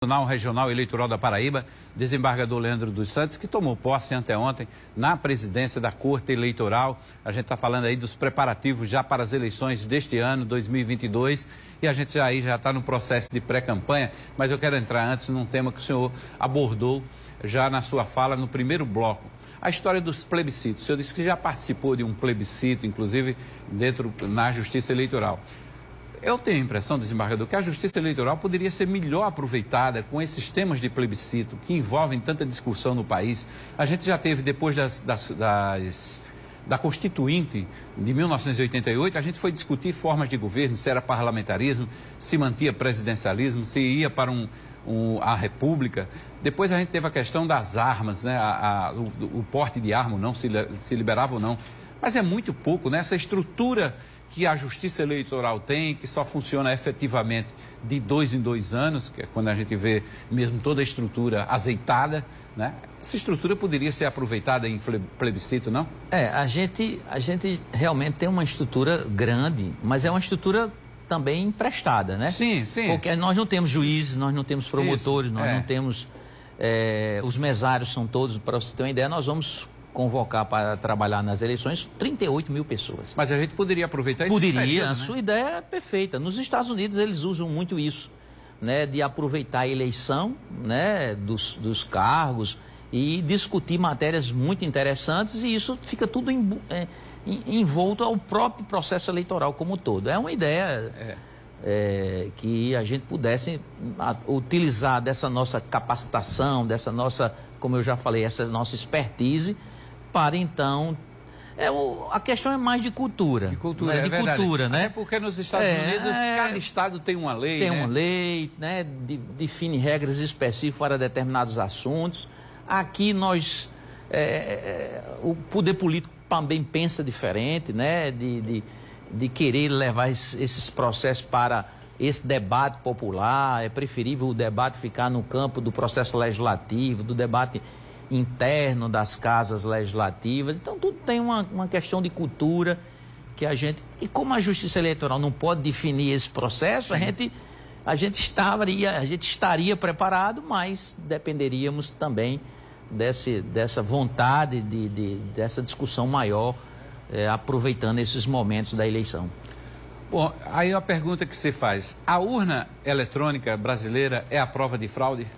Tribunal Regional Eleitoral da Paraíba, desembargador Leandro dos Santos, que tomou posse anteontem na presidência da Corte Eleitoral. A gente está falando aí dos preparativos já para as eleições deste ano, 2022, e a gente já está no processo de pré-campanha, mas eu quero entrar antes num tema que o senhor abordou já na sua fala no primeiro bloco. A história dos plebiscitos. O senhor disse que já participou de um plebiscito, inclusive na Justiça Eleitoral. Eu tenho a impressão, desembargador, que a Justiça Eleitoral poderia ser melhor aproveitada com esses temas de plebiscito que envolvem tanta discussão no país. A gente já teve, depois da Constituinte de 1988, a gente foi discutir formas de governo, se era parlamentarismo, se mantinha presidencialismo, se ia para a República. Depois a gente teve a questão das armas, né? O porte de arma, não, se liberava ou não. Mas é muito pouco, né? Essa estrutura que a Justiça Eleitoral tem, que só funciona efetivamente de 2 em 2 anos, que é quando a gente vê mesmo toda a estrutura azeitada, né? Essa estrutura poderia ser aproveitada em plebiscito, não? A gente realmente tem uma estrutura grande, mas é uma estrutura também emprestada, né? Sim, sim. Porque nós não temos juízes, nós não temos promotores, nós não temos... os mesários são todos, para você ter uma ideia, nós vamos convocar para trabalhar nas eleições 38 mil pessoas. Mas a gente poderia aproveitar isso? Poderia, a sua ideia é perfeita. Nos Estados Unidos eles usam muito isso, né, de aproveitar a eleição, né, dos cargos e discutir matérias muito interessantes, e isso fica tudo envolto ao próprio processo eleitoral como um todo. É uma ideia que a gente pudesse utilizar dessa nossa capacitação, dessa nossa, como eu já falei, essa nossa expertise, para então... a questão é mais de cultura. De cultura, né? Cultura, né? É porque nos Estados Unidos, cada estado tem uma lei, Tem uma lei, né? Define regras específicas para determinados assuntos. Aqui nós... o poder político também pensa diferente, né? De querer levar esses processos para esse debate popular. É preferível o debate ficar no campo do processo legislativo, do debate interno das casas legislativas. Então, tudo tem uma questão de cultura que a gente... E como a Justiça Eleitoral não pode definir esse processo, a gente estaria preparado, mas dependeríamos também dessa vontade, dessa discussão maior, aproveitando esses momentos da eleição. Bom, aí a pergunta que você faz: a urna eletrônica brasileira é a prova de fraude?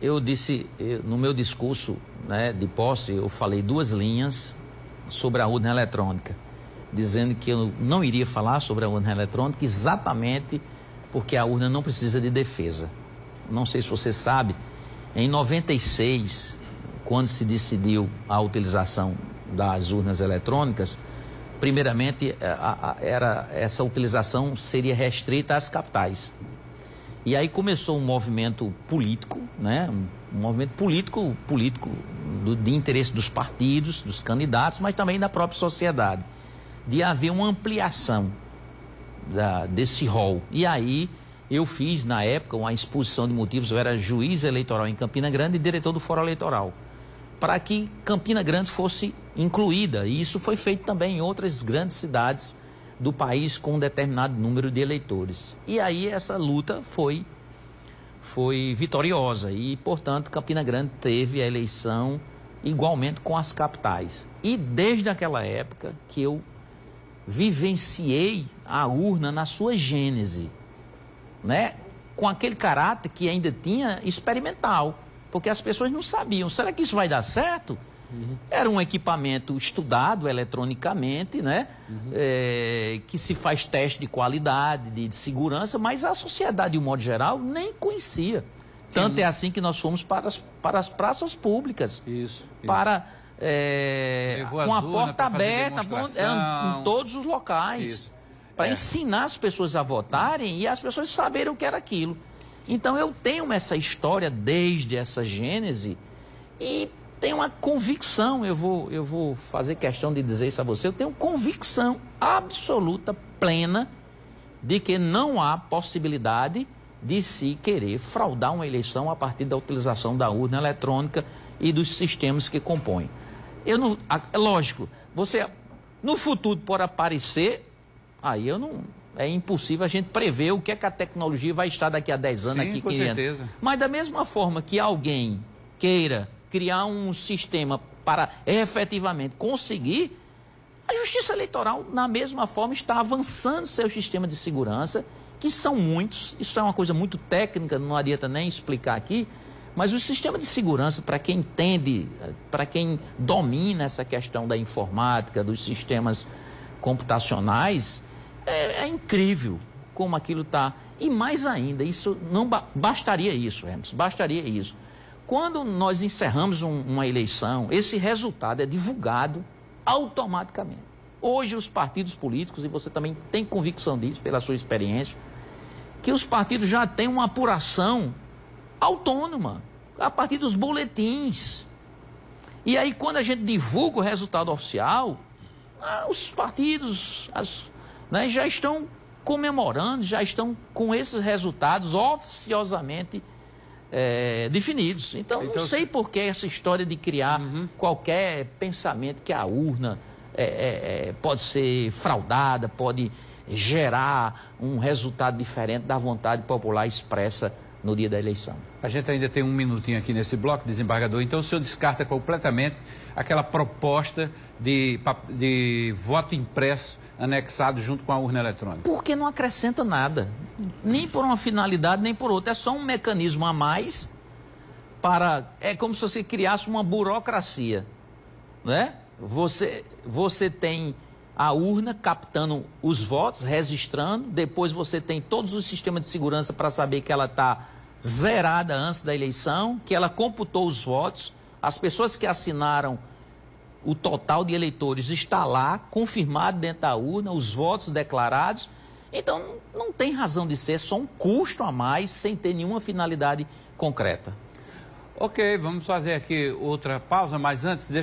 Eu disse, no meu discurso, né, de posse, eu falei 2 linhas sobre a urna eletrônica, dizendo que eu não iria falar sobre a urna eletrônica exatamente porque a urna não precisa de defesa. Não sei se você sabe, em 96, quando se decidiu a utilização das urnas eletrônicas, primeiramente essa utilização seria restrita às capitais. E aí começou um movimento político, né? Um movimento político de interesse dos partidos, dos candidatos, mas também da própria sociedade, de haver uma ampliação desse rol. E aí eu fiz, na época, uma exposição de motivos. Eu era juiz eleitoral em Campina Grande e diretor do Fórum Eleitoral, para que Campina Grande fosse incluída. E isso foi feito também em outras grandes cidades do país com um determinado número de eleitores. E aí essa luta foi vitoriosa e, portanto, Campina Grande teve a eleição igualmente com as capitais. E desde aquela época que eu vivenciei a urna na sua gênese, né? Com aquele caráter que ainda tinha experimental, porque as pessoas não sabiam, será que isso vai dar certo? Era um equipamento estudado eletronicamente, né? Que se faz teste de qualidade, de segurança, mas a sociedade, de um modo geral, nem conhecia. Tanto é assim que nós fomos para as praças públicas. Para com a porta aberta em todos os locais. Para ensinar as pessoas a votarem e as pessoas saberem o que era aquilo. Então eu tenho essa história desde essa gênese e tenho uma convicção, eu vou fazer questão de dizer isso a você, eu tenho convicção absoluta, plena, de que não há possibilidade de se querer fraudar uma eleição a partir da utilização da urna eletrônica e dos sistemas que compõem. Lógico, você no futuro pode aparecer, aí eu É impossível a gente prever o que é que a tecnologia vai estar daqui a 10 anos, Sim, aqui com 15 anos. certeza. Mas da mesma forma que alguém queira criar um sistema para efetivamente conseguir, a Justiça Eleitoral, na mesma forma, está avançando seu sistema de segurança, que são muitos, isso é uma coisa muito técnica, não adianta nem explicar aqui, mas o sistema de segurança, para quem entende, para quem domina essa questão da informática, dos sistemas computacionais, é incrível como aquilo está. E mais ainda, isso não bastaria isso, Hermes, bastaria isso. Quando nós encerramos uma eleição, esse resultado é divulgado automaticamente. Hoje os partidos políticos, e você também tem convicção disso pela sua experiência, que os partidos já têm uma apuração autônoma, a partir dos boletins. E aí, quando a gente divulga o resultado oficial, os partidos né, já estão comemorando, já estão com esses resultados oficiosamente definidos. Então, não sei por que essa história de criar qualquer pensamento que a urna pode ser fraudada, pode gerar um resultado diferente da vontade popular expressa no dia da eleição. A gente ainda tem um minutinho aqui nesse bloco, desembargador. Então, o senhor descarta completamente aquela proposta de voto impresso anexado junto com a urna eletrônica? Porque não acrescenta nada, nem por uma finalidade, nem por outra. É só um mecanismo a mais para... É como se você criasse uma burocracia, né? Você tem a urna captando os votos, registrando, depois você tem todos os sistemas de segurança para saber que ela está zerada antes da eleição, que ela computou os votos, as pessoas que assinaram o total de eleitores está lá, confirmado dentro da urna, os votos declarados. Então, não tem razão de ser, é só um custo a mais, sem ter nenhuma finalidade concreta. Ok, vamos fazer aqui outra pausa, mas antes...